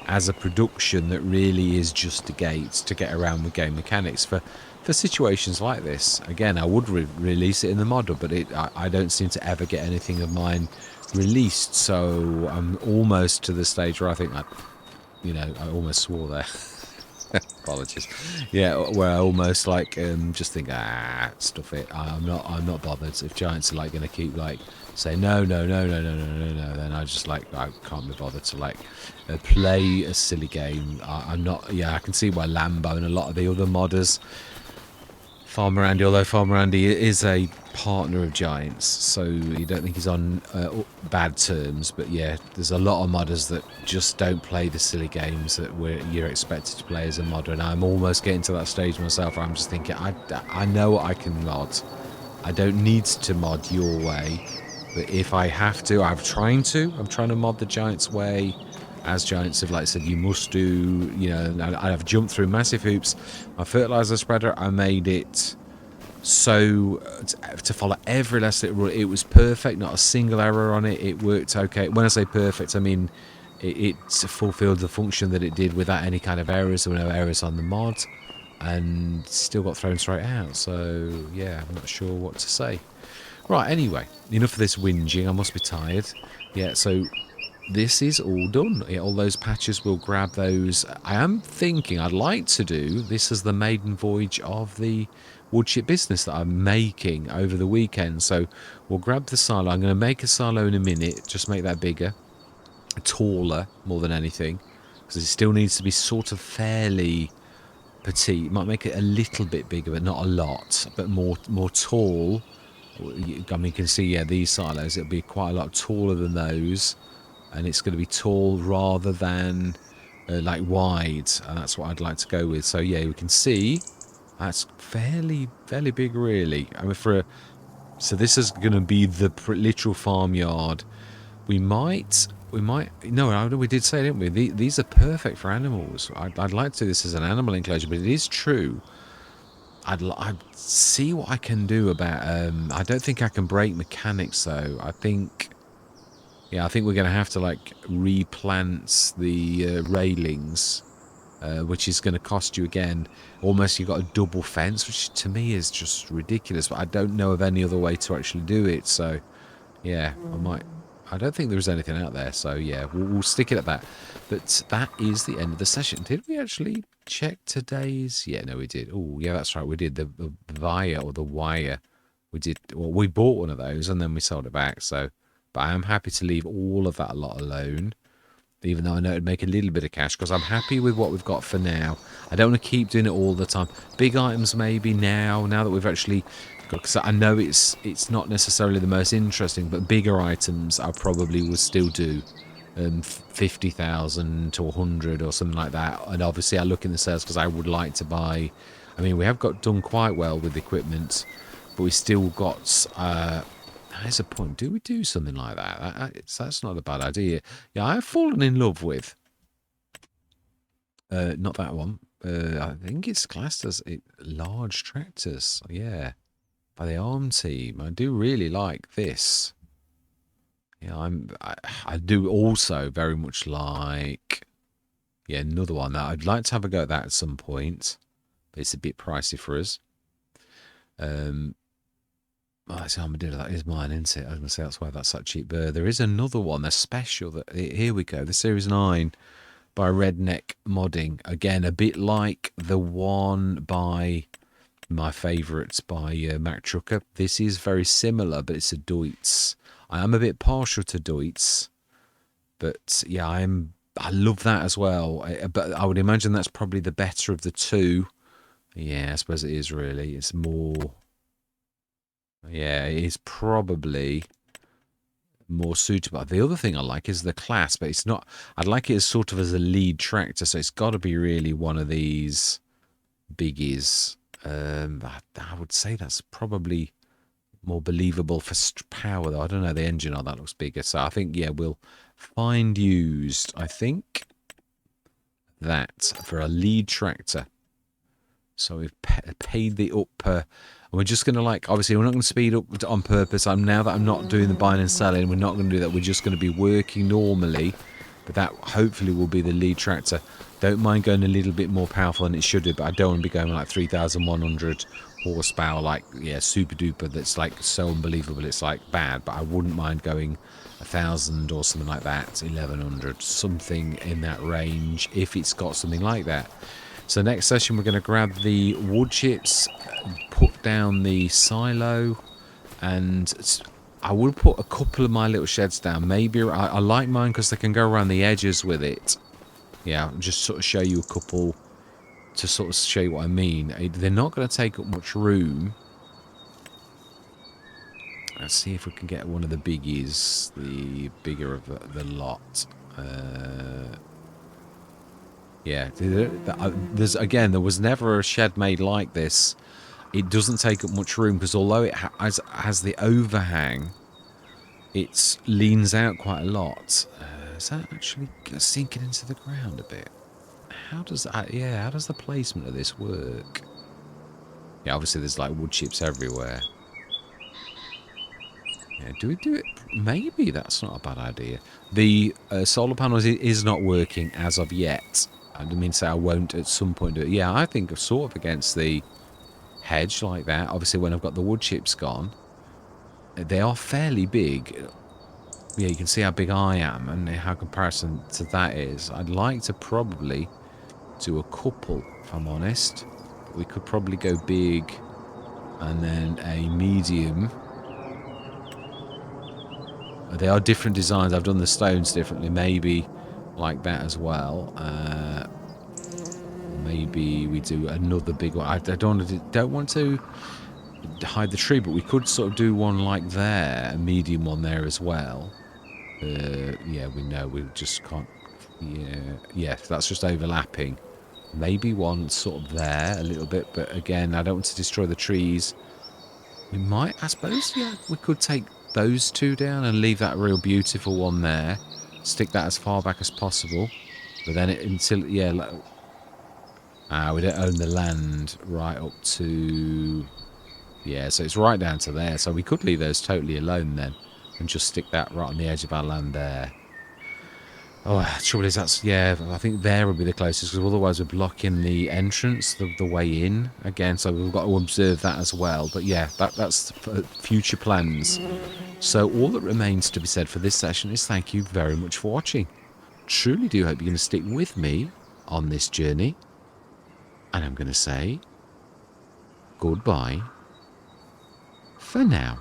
as a production that really is just a gate to get around with game mechanics. For for situations like this, again, I would release it in the model, but I don't seem to ever get anything of mine released. So I'm almost to the stage where I think I almost swore there. Apologies. Yeah, where I almost like just think stuff it. I'm not bothered. If Giants are like going to keep like say no, then I just like I can't be bothered to like play a silly game. I'm not. Yeah, I can see why Lambo and a lot of the other modders, Farmer Andy, although Farmer Andy is a partner of Giants, so you don't think he's on bad terms. But yeah, there's a lot of modders that just don't play the silly games that you're expected to play as a modder, and I'm almost getting to that stage myself where I'm just thinking, I know I can mod. I don't need to mod your way, but if I have to, I'm trying to mod the Giants way. As Giants have like said, you must do, I've jumped through massive hoops. My fertilizer spreader, I made it so to follow every lesson rule. It was perfect, not a single error on it. It worked okay. When I say perfect, I mean it fulfilled the function that it did without any kind of errors. There were no errors on the mod, and still got thrown straight out. So yeah, I'm not sure what to say. Right, anyway, enough of this whinging. I must be tired. Yeah, so this is all done. All those patches, will grab those. I am thinking I'd like to do this as the maiden voyage of the woodchip business that I'm making over the weekend. So we'll grab the silo. I'm going to make a silo in a minute, just make that bigger, taller more than anything, because it still needs to be sort of fairly petite. Might make it a little bit bigger, but not a lot, but more tall. I mean, you can see, yeah, these silos, it'll be quite a lot taller than those. And it's going to be tall rather than like wide, and that's what I'd like to go with. So yeah, we can see that's fairly big, really. I mean, so this is going to be the literal farmyard. We might no, we did say, didn't we? These are perfect for animals. I'd like to do this as an animal enclosure, but it is true. I'd see what I can do about. I don't think I can break mechanics though. I think we're going to have to like replant the railings, which is going to cost you again. Almost you got a double fence, which to me is just ridiculous. But I don't know of any other way to actually do it. So yeah, I don't think there's anything out there. So yeah, we'll stick it at that. But that is the end of the session. Did we actually check today's? Yeah, no, we did. Oh yeah, that's right. We did the Via or the Wire. We did. Well, we bought one of those and then we sold it back. So. But I am happy to leave all of that lot alone, even though I know it'd make a little bit of cash, because I'm happy with what we've got for now. I don't want to keep doing it all the time. Big items maybe now that we've actually got, because I know it's not necessarily the most interesting, but bigger items I probably would still do. 50,000 to 100 or something like that. And obviously I look in the sales because I would like to buy. I mean, we have got done quite well with equipment, but we still got... There's a point. Do we do something like that? That's not a bad idea. Yeah, I've fallen in love with... not that one. I think it's classed as large tractors. Yeah. By the ARM team. I do really like this. Yeah, I do also very much like... Yeah, another one. I'd like to have a go at that at some point. But it's a bit pricey for us. Oh, that's Armadillo. That is mine, isn't it? I was going to say that's why that's that cheap. There is another one, a special. Here we go. The Series 9 by Redneck Modding. Again, a bit like the one by my favourites by Mac Trucker. This is very similar, but it's a Deutz. I am a bit partial to Deutz, but yeah, I love that as well. But I would imagine that's probably the better of the two. Yeah, I suppose it is really. It's more... Yeah, it is probably more suitable. The other thing I like is the class, but it's not... I'd like it as sort of as a lead tractor, so it's got to be really one of these biggies. I would say that's probably more believable for power, though. I don't know, the engine on that looks bigger. So I think, yeah, we'll find used, I think, that for a lead tractor. So we've paid the up... and we're just going to, like, obviously we're not going to speed up on purpose. Now that I'm not doing the buying and selling, we're not going to do that. We're just going to be working normally. But that hopefully will be the lead tractor. Don't mind going a little bit more powerful than it should do, but I don't want to be going like 3,100 horsepower, like, yeah, super duper, that's like so unbelievable it's like bad. But I wouldn't mind going 1,000 or something like that, 1,100, something in that range, if it's got something like that. So next session we're going to grab the wood chips, put down the silo, and I will put a couple of my little sheds down. Maybe I like mine because they can go around the edges with it. Yeah, I'll just sort of show you a couple to sort of show you what I mean. They're not going to take up much room. Let's see if we can get one of the biggies, the bigger of the lot. Yeah, there's again, there was never a shed made like this. It doesn't take up much room because although it has the overhang, it leans out quite a lot. Is that actually sinking into the ground a bit? How does that? Yeah, how does the placement of this work? Yeah, obviously there's like wood chips everywhere. Yeah, do we do it? Maybe that's not a bad idea. The solar panels is not working as of yet. I don't mean to say I won't at some point do it. Yeah, I think sort of against the hedge like that. Obviously, when I've got the wood chips gone, they are fairly big. Yeah, you can see how big I am and how comparison to that is. I'd like to probably do a couple, if I'm honest. We could probably go big and then a medium. They are different designs. I've done the stones differently. Maybe like that as well. Maybe we do another big one. I don't want to hide the tree, but we could sort of do one like there, a medium one there as well. Yeah, we know we just can't. Yeah, that's just overlapping. Maybe one sort of there a little bit, but again, I don't want to destroy the trees. We might, I suppose, yeah, we could take those two down and leave that real beautiful one there. Stick that as far back as possible. But then yeah, like, we don't own the land right up to, yeah, so it's right down to there. So we could leave those totally alone then and just stick that right on the edge of our land there. Oh, the trouble is yeah, I think there would be the closest because otherwise we're blocking the entrance, the way in again. So we've got to observe that as well. But yeah, that's future plans. So all that remains to be said for this session is thank you very much for watching. Truly do hope you're going to stick with me on this journey. And I'm going to say goodbye for now.